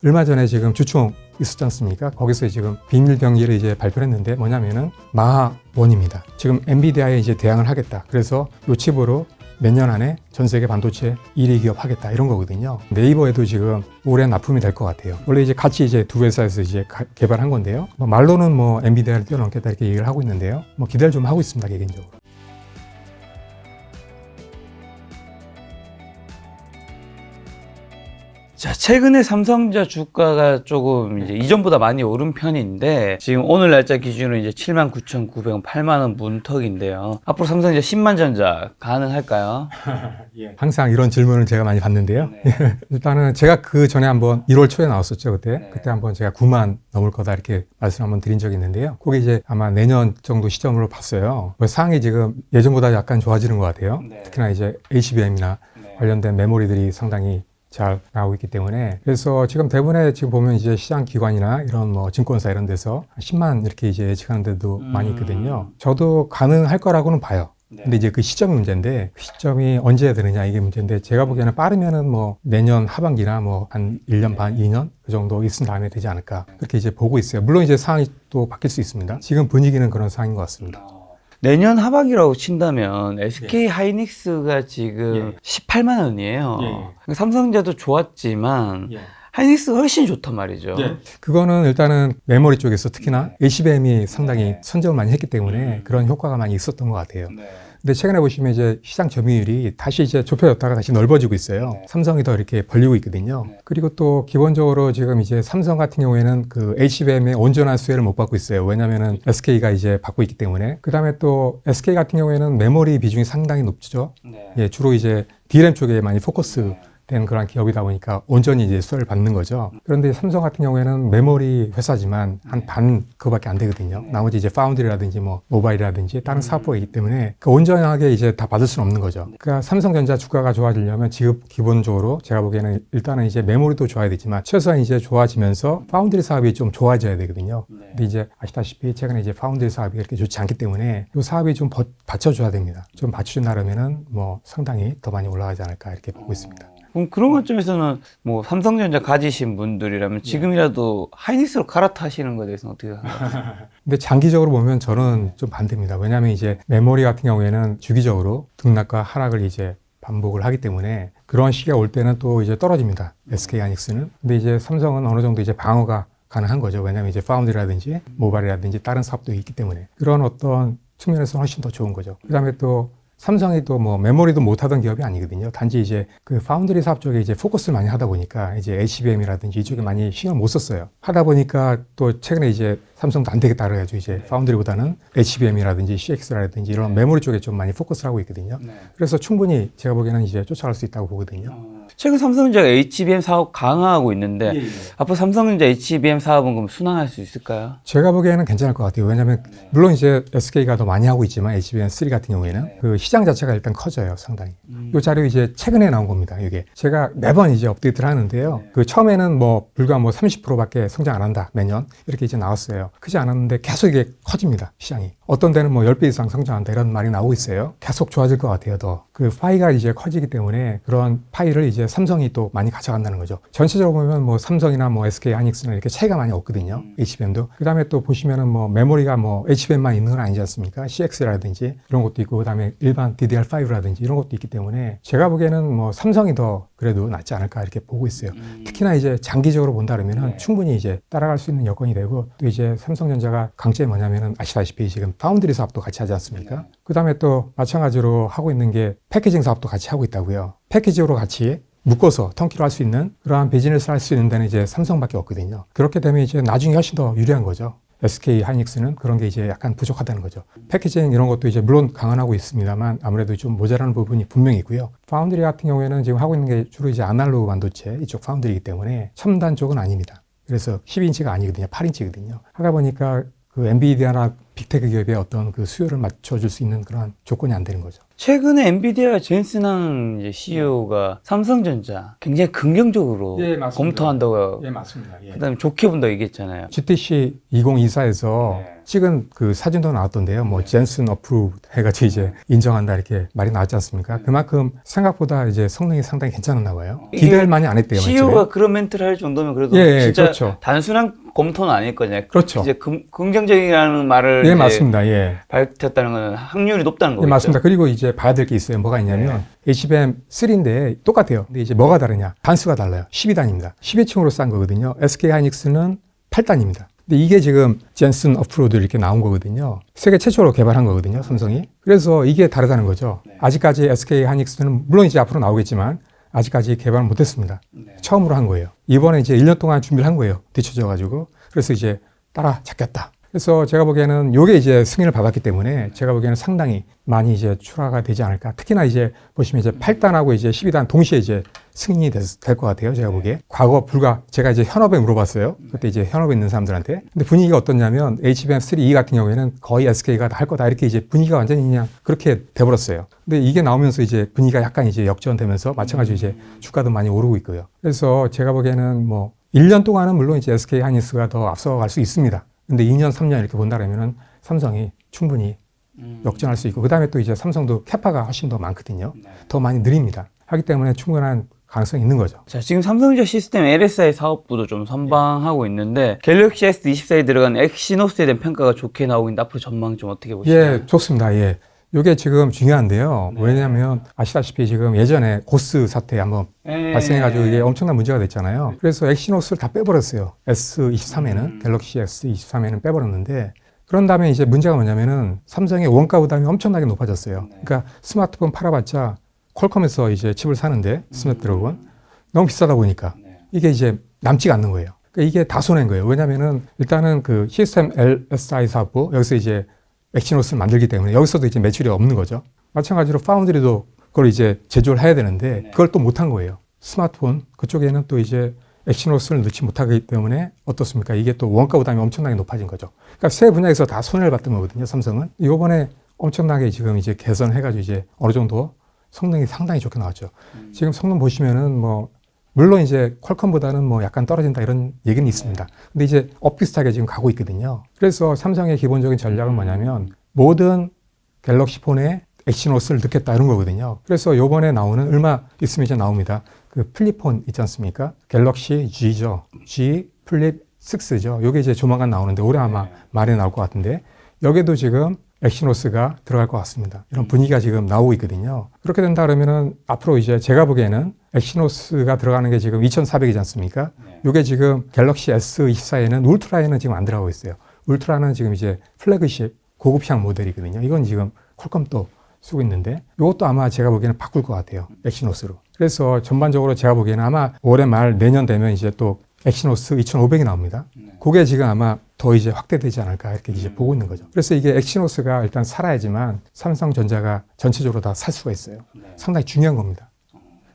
얼마 전에 지금 주총 있었지 않습니까? 거기서 지금 비밀 병기를 이제 발표를 했는데 뭐냐면은 마하1입니다. 지금 엔비디아에 이제 대항을 하겠다. 그래서 요 칩으로 몇 년 안에 전 세계 반도체 1위 기업 하겠다 이런 거거든요. 네이버에도 지금 올해 납품이 될 것 같아요. 원래 이제 같이 이제 두 회사에서 이제 개발한 건데요. 말로는 뭐 엔비디아를 뛰어넘겠다 이렇게 얘기를 하고 있는데요. 뭐 기대를 좀 하고 있습니다, 개인적으로. 자, 최근에 삼성전자 주가가 조금 이제 이전보다 많이 오른 편인데 지금 오늘 날짜 기준으로 이제 79,900원, 8만 원 문턱인데요. 앞으로 삼성전자 10만 전자 가능할까요? 항상 이런 질문을 제가 많이 받는데요. 네. 일단은 제가 그 전에 한번 1월 초에 나왔었죠, 그때. 네. 그때 한번 제가 9만 넘을 거다 이렇게 말씀 한번 드린 적이 있는데요. 그게 이제 아마 내년 정도 시점으로 봤어요. 상황이 지금 예전보다 약간 좋아지는 것 같아요. 네. 특히나 이제 HBM이나 네. 관련된 메모리들이 상당히 잘 나오고 있기 때문에 그래서 지금 대부분의 지금 보면 이제 시장 기관이나 이런 뭐 증권사 이런 데서 10만 이렇게 이제 예측하는 데도 많이 있거든요. 저도 가능할 거라고는 봐요. 네. 근데 이제 그 시점이 문제인데 그 시점이 언제 해야 되느냐 이게 문제인데 제가 보기에는 빠르면은 뭐 내년 하반기나 뭐 한 1년 반, 2년 그 정도 있은 다음에 되지 않을까 그렇게 이제 보고 있어요. 물론 이제 상황이 또 바뀔 수 있습니다. 지금 분위기는 그런 상황인 것 같습니다. 내년 하반기라고 친다면 SK 하이닉스가 지금 18만 원이에요. 삼성전자도 좋았지만 하이닉스가 훨씬 좋단 말이죠. 그거는 일단은 메모리 쪽에서 특히나 HBM이 상당히 선점을 많이 했기 때문에 그런 효과가 많이 있었던 것 같아요. 근데 최근에 보시면 이제 시장 점유율이 다시 이제 좁혀졌다가 다시 넓어지고 있어요. 삼성이 더 이렇게 벌리고 있거든요. 그리고 또 기본적으로 지금 이제 삼성 같은 경우에는 그 HBM의 온전한 수혜를 못 받고 있어요. 왜냐면은 SK가 이제 받고 있기 때문에. 그 다음에 또 SK 같은 경우에는 메모리 비중이 상당히 높죠. 예, 주로 이제 DRAM 쪽에 많이 포커스 된 그런 기업이다 보니까 온전히 이제 수혜를 받는 거죠. 그런데 삼성 같은 경우에는 메모리 회사지만 한 반 그거밖에 안 되거든요. 나머지 이제 파운드리라든지 뭐 모바일이라든지 다른 사업부가 있기 때문에 그 온전하게 이제 다 받을 수는 없는 거죠. 그러니까 삼성전자 주가가 좋아지려면 지금 기본적으로 제가 보기에는 일단은 이제 메모리도 좋아야 되지만 최소한 이제 좋아지면서 파운드리 사업이 좀 좋아져야 되거든요. 근데 이제 아시다시피 최근에 이제 파운드리 사업이 그렇게 좋지 않기 때문에 이 사업이 좀 받쳐줘야 됩니다. 좀 받쳐준다면은 뭐 상당히 더 많이 올라가지 않을까 이렇게 보고 있습니다. 그럼 그런 관점에서는 뭐 삼성전자 가지신 분들이라면 지금이라도 하이닉스로 갈아타시는 것에 대해서는 어떻게 생각하세요? 근데 장기적으로 보면 저는 좀 반대입니다. 왜냐하면 이제 메모리 같은 경우에는 주기적으로 등락과 하락을 이제 반복을 하기 때문에 그런 시기가 올 때는 또 이제 떨어집니다. SK 하이닉스는. 근데 이제 삼성은 어느 정도 이제 방어가 가능한 거죠. 왜냐하면 이제 파운드리라든지 모바일이라든지 다른 사업도 있기 때문에 그런 어떤 측면에서는 훨씬 더 좋은 거죠. 그다음에 또 삼성이 또 뭐 메모리도 못하던 기업이 아니거든요. 단지 이제 그 파운드리 사업 쪽에 이제 포커스를 많이 하다 보니까 이제 HBM이라든지 이쪽에 많이 신경을 못 썼어요. 하다 보니까 또 최근에 이제 삼성도 안 되겠다 그래가지고 이제 파운드리보다는 HBM이라든지 CX라든지 이런 메모리 쪽에 좀 많이 포커스를 하고 있거든요. 그래서 충분히 제가 보기에는 이제 쫓아갈 수 있다고 보거든요. 최근 삼성전자가 HBM 사업 강화하고 있는데 앞으로 삼성전자 HBM 사업은 그럼 순항할 수 있을까요? 제가 보기에는 괜찮을 것 같아요. 왜냐하면 물론 이제 SK가 더 많이 하고 있지만 HBM3 같은 경우에는 그 시장 자체가 일단 커져요, 상당히. 이 자료 이제 최근에 나온 겁니다. 이게 제가 매번 이제 업데이트를 하는데요. 그 처음에는 뭐 불과 뭐 30%밖에 성장 안 한다 매년 이렇게 이제 나왔어요. 크지 않았는데 계속 이게 커집니다, 시장이. 어떤 데는 뭐 10배 이상 성장한다 이런 말이 나오고 있어요. 계속 좋아질 것 같아요, 더. 그 파이가 이제 커지기 때문에 그런 파이를 이제 삼성이 또 많이 가져간다는 거죠. 전체적으로 보면 뭐 삼성이나 뭐 SK 하이닉스는 이렇게 차이가 많이 없거든요. HBM도. 그 다음에 또 보시면은 뭐 메모리가 뭐 HBM만 있는 건 아니지 않습니까? CX라든지 이런 것도 있고, 그 다음에 일반 DDR5라든지 이런 것도 있기 때문에 제가 보기에는 뭐 삼성이 더 그래도 낫지 않을까 이렇게 보고 있어요. 특히나 이제 장기적으로 본다 그러면은 충분히 이제 따라갈 수 있는 여건이 되고, 또 이제 삼성전자가 강점이 뭐냐면은 아시다시피 지금 파운드리 사업도 같이 하지 않습니까? 그 다음에 또 마찬가지로 하고 있는 게 패키징 사업도 같이 하고 있다고요. 패키지로 같이 묶어서 턴키로 할 수 있는 그러한 비즈니스를 할 수 있는 데는 이제 삼성밖에 없거든요. 그렇게 되면 이제 나중에 훨씬 더 유리한 거죠. SK 하이닉스는 그런 게 이제 약간 부족하다는 거죠. 패키징 이런 것도 이제 물론 강화하고 있습니다만 아무래도 좀 모자라는 부분이 분명히 있고요. 파운드리 같은 경우에는 지금 하고 있는 게 주로 이제 아날로그 반도체 이쪽 파운드리이기 때문에 첨단 쪽은 아닙니다. 그래서 12인치가 아니거든요. 8인치거든요. 하다 보니까 그 그 엔비디아나 빅테크 기업의 어떤 그 수요를 맞춰줄 수 있는 그런 조건이 안 되는 거죠. 최근에 엔비디아 젠슨항 이제 CEO가 삼성전자 굉장히 긍정적으로 예, 맞습니다. 검토한다고 예, 맞습니다. 예. 그다음에 좋게 본다고 얘기했잖아요. GTC 2024에서 네. 찍은 그 사진도 나왔던데요. 뭐 젠슨 어프로브 해가지고 이제 인정한다 이렇게 말이 나왔지 않습니까? 그만큼 생각보다 이제 성능이 상당히 괜찮았나 봐요. 이게 기대를 많이 안 했대요. CEO가 그런 멘트를 할 정도면 그래도 예, 진짜 그렇죠. 단순한 검토는 아닐 거냐. 그렇죠. 이제 긍정적이라는 말을 예, 이제 맞습니다. 예. 밝혔다는 건 확률이 높다는 예, 거겠죠. 맞습니다. 그리고 이제 봐야 될 게 있어요. 뭐가 있냐면 HBM3인데 똑같아요. 근데 이제 뭐가 다르냐? 단수가 달라요. 12단입니다. 12층으로 싼 거거든요. SK 하이닉스는 8단입니다. 근데 이게 지금 젠슨 어프로드 이렇게 나온 거거든요. 세계 최초로 개발한 거거든요, 삼성이. 그래서 이게 다르다는 거죠. 아직까지 SK 하이닉스는 물론 이제 앞으로 나오겠지만 아직까지 개발을 못했습니다. 처음으로 한 거예요. 이번에 이제 1년 동안 준비를 한 거예요. 뒤쳐져가지고. 그래서 이제 따라잡겠다. 그래서 제가 보기에는 요게 이제 승인을 받았기 때문에 제가 보기에는 상당히 많이 이제 출하가 되지 않을까. 특히나 이제 보시면 이제 8단하고 이제 12단 동시에 이제 승인이 될 것 같아요. 제가 보기에. 과거 불과 제가 이제 현업에 물어봤어요. 그때 이제 현업에 있는 사람들한테. 근데 분위기가 어떻냐면 HBM3E 같은 경우에는 거의 SK가 다 할 거다. 이렇게 이제 분위기가 완전히 그냥 그렇게 돼버렸어요. 근데 이게 나오면서 이제 분위기가 약간 이제 역전되면서 마찬가지로 이제 주가도 많이 오르고 있고요. 그래서 제가 보기에는 뭐 1년 동안은 물론 이제 SK 하이닉스가 더 앞서갈 수 있습니다. 근데 2년, 3년 이렇게 본다라면은 삼성이 충분히 역전할 수 있고, 그 다음에 또 이제 삼성도 캐파가 훨씬 더 많거든요. 더 많이 느립니다. 하기 때문에 충분한 가능성이 있는 거죠. 자, 지금 삼성전자 시스템 LSI 사업부도 좀 선방하고 있는데 갤럭시 S24에 들어간 엑시노스에 대한 평가가 좋게 나오고 있는데 앞으로 전망 좀 어떻게 보시나요? 예, 좋습니다. 예. 요게 지금 중요한데요. 왜냐하면 아시다시피 지금 예전에 고스 사태 한번 발생해가지고 이게 엄청난 문제가 됐잖아요. 그래서 엑시노스를 다 빼버렸어요. S23에는, 갤럭시 S23에는 빼버렸는데, 그런 다음에 이제 문제가 뭐냐면은 삼성의 원가 부담이 엄청나게 높아졌어요. 그러니까 스마트폰 팔아봤자 퀄컴에서 이제 칩을 사는데 스냅드래곤 너무 비싸다 보니까 이게 이제 남지가 않는 거예요. 그러니까 이게 다 손해인 거예요. 왜냐면은 일단은 그 시스템 LSI 사업부 여기서 이제 엑시노스를 만들기 때문에 여기서도 이제 매출이 없는 거죠. 마찬가지로 파운드리도 그걸 이제 제조를 해야 되는데 그걸 또 못한 거예요. 스마트폰 그쪽에는 또 이제 엑시노스를 넣지 못하기 때문에 어떻습니까? 이게 또 원가 부담이 엄청나게 높아진 거죠. 그러니까 세 분야에서 다 손해를 봤던 거거든요. 삼성은 이번에 엄청나게 지금 이제 개선해가지고 이제 어느 정도 성능이 상당히 좋게 나왔죠. 지금 성능 보시면은 뭐 물론 이제 퀄컴보다는 뭐 약간 떨어진다 이런 얘기는 있습니다. 근데 이제 엇비슷하게 지금 가고 있거든요. 그래서 삼성의 기본적인 전략은 뭐냐면 모든 갤럭시 폰에 엑시노스를 넣겠다 이런 거거든요. 그래서 요번에 나오는 얼마 있으면 이제 나옵니다. 그 플립폰 있지 않습니까? 갤럭시 G죠. G 플립 6죠. 요게 이제 조만간 나오는데 올해 아마 말에 나올 것 같은데 여기도 지금 엑시노스가 들어갈 것 같습니다. 이런 분위기가 지금 나오고 있거든요. 그렇게 된다 그러면은 앞으로 이제 제가 보기에는 엑시노스가 들어가는 게 지금 2400이지 않습니까? 이게 지금 갤럭시 S24에는 울트라에는 지금 안 들어가고 있어요. 울트라는 지금 이제 플래그십 고급향 모델이거든요. 이건 지금 퀄컴도 쓰고 있는데 이것도 아마 제가 보기에는 바꿀 것 같아요. 엑시노스로. 그래서 전반적으로 제가 보기에는 아마 올해 말 내년 되면 이제 또 엑시노스 2500이 나옵니다. 그게 지금 아마 더 이제 확대되지 않을까 이렇게 이제 보고 있는 거죠. 그래서 이게 엑시노스가 일단 살아야지만 삼성전자가 전체적으로 다 살 수가 있어요. 상당히 중요한 겁니다.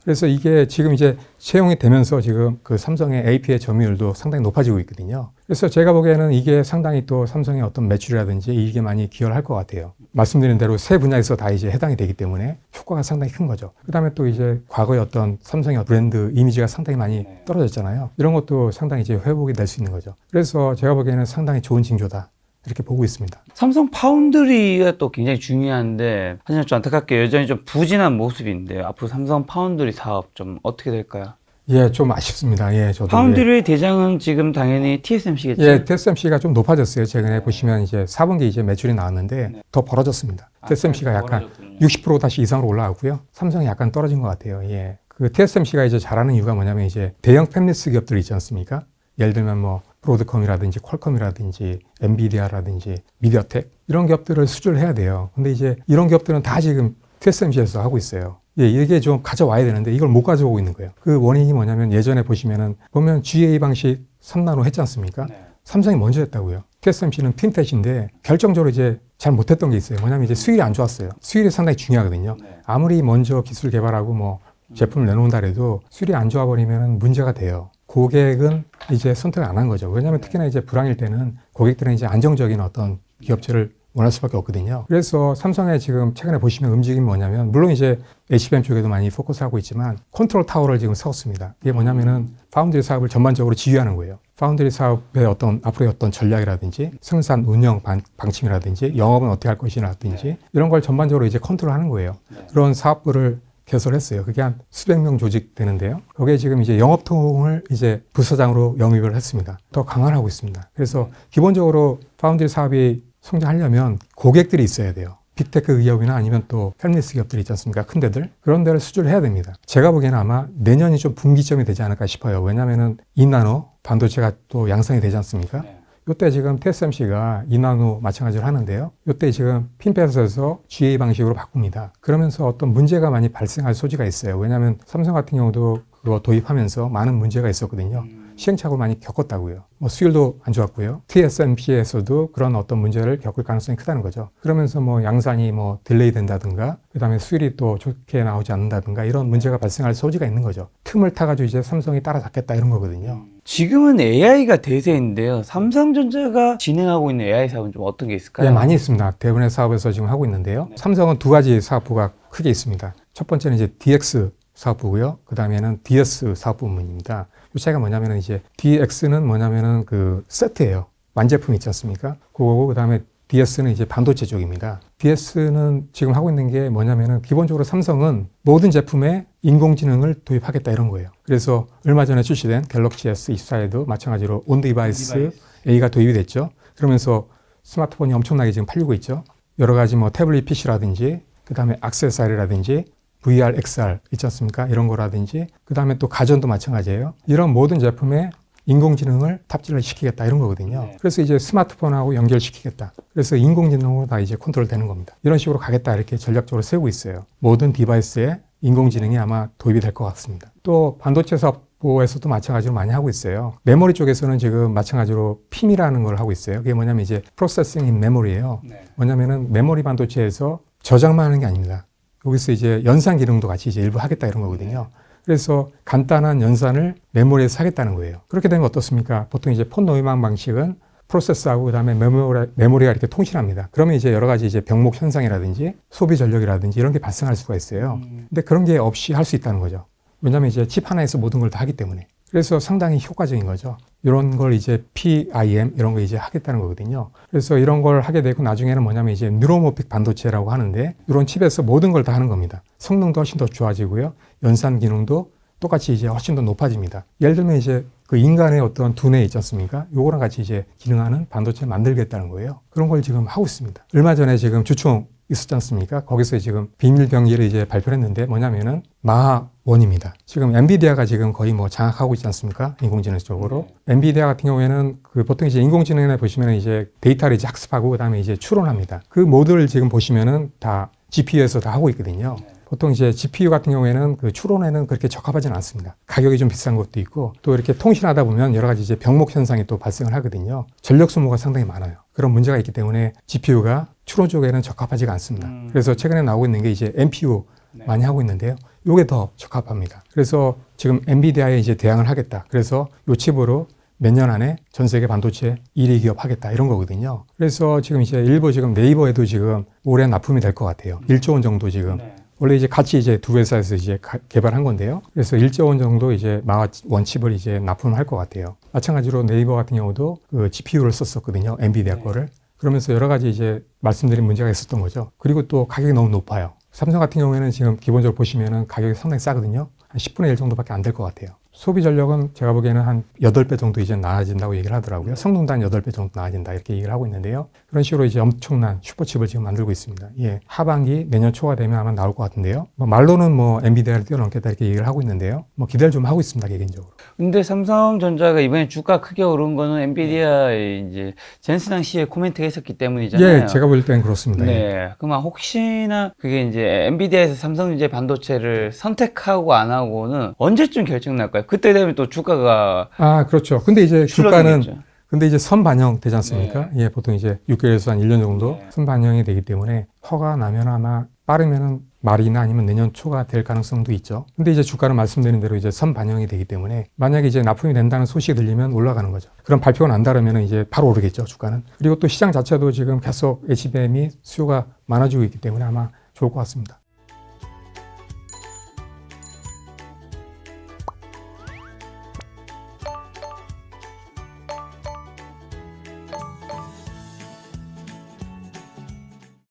그래서 이게 지금 이제 채용이 되면서 지금 그 삼성의 AP의 점유율도 상당히 높아지고 있거든요. 그래서 제가 보기에는 이게 상당히 또 삼성의 어떤 매출이라든지 이게 많이 기여를 할 것 같아요. 말씀드린 대로 세 분야에서 다 이제 해당이 되기 때문에 효과가 상당히 큰 거죠. 그 다음에 또 이제 과거의 어떤 삼성의 브랜드 이미지가 상당히 많이 떨어졌잖아요. 이런 것도 상당히 이제 회복이 될 수 있는 거죠. 그래서 제가 보기에는 상당히 좋은 징조다. 이렇게 보고 있습니다. 삼성 파운드리가 또 굉장히 중요한데 사실 좀 안타깝게 여전히 좀 부진한 모습인데 앞으로 삼성 파운드리 사업 좀 어떻게 될까요? 예, 좀 아쉽습니다. 예, 저도. 파운드리의 대장은 지금 당연히 TSMC겠죠? 예, TSMC가 좀 높아졌어요. 최근에 보시면 이제 4분기 이제 매출이 나왔는데 더 벌어졌습니다. TSMC가 약간 60% 다시 이상으로 올라가고요. 삼성이 약간 떨어진 것 같아요. 예. 그 TSMC가 이제 잘하는 이유가 뭐냐면 이제 대형 팹리스 기업들 있지 않습니까? 예를 들면 뭐 브로드컴이라든지 퀄컴이라든지 엔비디아라든지 미디어텍 이런 기업들을 수주를 해야 돼요. 근데 이제 이런 기업들은 다 지금 TSMC에서 하고 있어요. 예, 이게 좀 가져와야 되는데 이걸 못 가져오고 있는 거예요. 그 원인이 뭐냐면 예전에 보면 GA 방식 3나노 했지 않습니까? 삼성이 먼저 했다고요. TSMC는 핀텟인데 결정적으로 이제 잘 못했던 게 있어요. 뭐냐면 이제 수율이 안 좋았어요. 수율이 상당히 중요하거든요. 아무리 먼저 기술 개발하고 뭐 제품을 내놓는다 해도 수율이 안 좋아 버리면 문제가 돼요. 고객은 이제 선택을 안 한 거죠. 왜냐하면 특히나 이제 불황일 때는 고객들은 이제 안정적인 어떤 기업체를 원할 수밖에 없거든요. 그래서 삼성의 지금 최근에 보시면 움직임이 뭐냐면, 물론 이제 HBM 쪽에도 많이 포커스하고 있지만 컨트롤 타워를 지금 세웠습니다. 이게 뭐냐면은 파운드리 사업을 전반적으로 지휘하는 거예요. 파운드리 사업의 어떤 앞으로의 어떤 전략이라든지 생산 운영 방침이라든지 영업은 어떻게 할 것이라든지 이런 걸 전반적으로 이제 컨트롤하는 거예요. 그런 사업부를 개설했어요. 그게 한 수백 명 조직 되는데요. 거기에 지금 이제 영업통을 이제 부서장으로 영입을 했습니다. 더 강화하고 있습니다. 그래서 기본적으로 파운드리 사업이 성장하려면 고객들이 있어야 돼요. 빅테크 기업이나 아니면 또 헬미스 기업들이 있지 않습니까? 큰 데들. 그런 데를 수주를 해야 됩니다. 제가 보기에는 아마 내년이 좀 분기점이 되지 않을까 싶어요. 왜냐하면 2나노 반도체가 또 양성이 되지 않습니까? 이때 지금 TSMC가 2나노 마찬가지로 하는데요. 이때 지금 핀펫에서 GA 방식으로 바꿉니다. 그러면서 어떤 문제가 많이 발생할 소지가 있어요. 왜냐하면 삼성 같은 경우도 그거 도입하면서 많은 문제가 있었거든요. 시행착오를 많이 겪었다고요. 뭐 수율도 안 좋았고요. TSMC에서도 그런 어떤 문제를 겪을 가능성이 크다는 거죠. 그러면서 뭐 양산이 뭐 딜레이 된다든가, 그 다음에 수율이 또 좋게 나오지 않는다든가 이런 문제가 발생할 소지가 있는 거죠. 틈을 타가지고 이제 삼성이 따라잡겠다 이런 거거든요. 지금은 AI가 대세인데요. 삼성전자가 진행하고 있는 AI 사업은 좀 어떤 게 있을까요? 네, 많이 있습니다. 대부분의 사업에서 지금 하고 있는데요. 삼성은 두 가지 사업부가 크게 있습니다. 첫 번째는 이제 DX 사업부고요. 그 다음에는 DS 사업부문입니다. 이 차이가 뭐냐면은 이제 DX는 뭐냐면은 그 세트예요. 완제품 있지 않습니까? 그거고 그 다음에 DS는 이제 반도체 쪽입니다. DS는 지금 하고 있는 게 뭐냐면은 기본적으로 삼성은 모든 제품에 인공지능을 도입하겠다 이런 거예요. 그래서 얼마 전에 출시된 갤럭시 S24에도 마찬가지로 온 디바이스 A가 도입이 됐죠. 그러면서 스마트폰이 엄청나게 지금 팔리고 있죠. 여러 가지 뭐 태블릿 PC라든지 그 다음에 액세서리라든지 VR, XR 있지 않습니까? 이런 거라든지 그 다음에 또 가전도 마찬가지예요. 이런 모든 제품에 인공지능을 탑재를 시키겠다 이런 거거든요. 그래서 이제 스마트폰하고 연결시키겠다. 그래서 인공지능으로 다 이제 컨트롤 되는 겁니다. 이런 식으로 가겠다 이렇게 전략적으로 세우고 있어요. 모든 디바이스에 인공지능이 아마 도입이 될 것 같습니다. 또 반도체 사업부에서도 마찬가지로 많이 하고 있어요. 메모리 쪽에서는 지금 마찬가지로 PIM이라는 걸 하고 있어요. 그게 뭐냐면 이제 프로세싱 인 메모리예요. 뭐냐면은 메모리 반도체에서 저장만 하는 게 아닙니다. 여기서 이제 연산 기능도 같이 이제 일부 하겠다 이런 거거든요. 그래서 간단한 연산을 메모리에서 하겠다는 거예요. 그렇게 되면 어떻습니까? 보통 이제 폰 노이망 방식은 프로세스하고 그다음에 메모리가 이렇게 통신합니다. 그러면 이제 여러 가지 이제 병목 현상이라든지 소비 전력이라든지 이런 게 발생할 수가 있어요. 근데 그런 게 없이 할 수 있다는 거죠. 왜냐하면 이제 칩 하나에서 모든 걸 다 하기 때문에. 그래서 상당히 효과적인 거죠. 이런 걸 이제 PIM 이런 거 이제 하겠다는 거거든요. 그래서 이런 걸 하게 되고 나중에는 뭐냐면 이제 뉴로모픽 반도체라고 하는데 이런 칩에서 모든 걸 다 하는 겁니다. 성능도 훨씬 더 좋아지고요. 연산 기능도 똑같이 이제 훨씬 더 높아집니다. 예를 들면 이제 그 인간의 어떤 두뇌 있지 않습니까? 요거랑 같이 이제 기능하는 반도체를 만들겠다는 거예요. 그런 걸 지금 하고 있습니다. 얼마 전에 지금 주총 있었지 않습니까? 거기서 지금 비밀 병기를 이제 발표를 했는데 뭐냐면은 마하원입니다. 지금 엔비디아가 지금 거의 뭐 장악하고 있지 않습니까? 인공지능 쪽으로. 엔비디아 같은 경우에는 그 보통 이제 인공지능에 보시면은 이제 데이터를 이제 학습하고 그다음에 이제 추론합니다. 그 모드를 지금 보시면은 다 GPU에서 다 하고 있거든요. 보통 이제 GPU 같은 경우에는 그 추론에는 그렇게 적합하지는 않습니다. 가격이 좀 비싼 것도 있고 또 이렇게 통신하다 보면 여러 가지 이제 병목 현상이 또 발생을 하거든요. 전력 소모가 상당히 많아요. 그런 문제가 있기 때문에 GPU가 추론 쪽에는 적합하지가 않습니다. 그래서 최근에 나오고 있는 게 이제 NPU 많이 하고 있는데요. 이게 더 적합합니다. 그래서 지금 엔비디아에 이제 대항을 하겠다. 그래서 이 칩으로 몇 년 안에 전 세계 반도체 1위 기업 하겠다 이런 거거든요. 그래서 지금 이제 일부 지금 네이버에도 지금 올해 납품이 될 것 같아요. 1조 원 정도 지금. 원래 이제 같이 이제 두 회사에서 이제 개발한 건데요. 그래서 1조 원 정도 이제 마원 칩을 이제 납품할 것 같아요. 마찬가지로 네이버 같은 경우도 그 GPU를 썼었거든요. 엔비디아 거를. 그러면서 여러 가지 이제 말씀드린 문제가 있었던 거죠. 그리고 또 가격이 너무 높아요. 삼성 같은 경우에는 지금 기본적으로 보시면은 가격이 상당히 싸거든요. 한 10분의 1 정도밖에 안 될 것 같아요. 소비 전력은 제가 보기에는 한 8배 정도 이제 나아진다고 얘기를 하더라고요. 성능도 한 8배 정도 나아진다 이렇게 얘기를 하고 있는데요. 그런 식으로 이제 엄청난 슈퍼칩을 지금 만들고 있습니다. 예, 하반기 내년 초가 되면 아마 나올 것 같은데요. 뭐 말로는 뭐 엔비디아를 뛰어넘겠다 이렇게 얘기를 하고 있는데요. 뭐 기대를 좀 하고 있습니다, 개인적으로. 근데 삼성전자가 이번에 주가 크게 오른 거는 엔비디아의 이제 젠스당 씨의 코멘트가 있었기 때문이잖아요. 예, 제가 볼 땐 그렇습니다. 네. 그럼 혹시나 그게 이제 엔비디아에서 삼성전자 반도체를 선택하고 안 하고는 언제쯤 결정 날까요? 그때 되면 또 주가가 그렇죠. 근데 이제 주가는 출렁이겠죠. 근데 이제 선반영 되지 않습니까? 예, 보통 이제 6개월에서 한 1년 정도 선반영이 되기 때문에 허가 나면 아마 빠르면은 말이나 아니면 내년 초가 될 가능성도 있죠. 근데 이제 주가는 말씀드린 대로 이제 선반영이 되기 때문에 만약에 이제 납품이 된다는 소식이 들리면 올라가는 거죠. 그럼 발표가 난다라면 이제 바로 오르겠죠, 주가는. 그리고 또 시장 자체도 지금 계속 HBM이 수요가 많아지고 있기 때문에 아마 좋을 것 같습니다.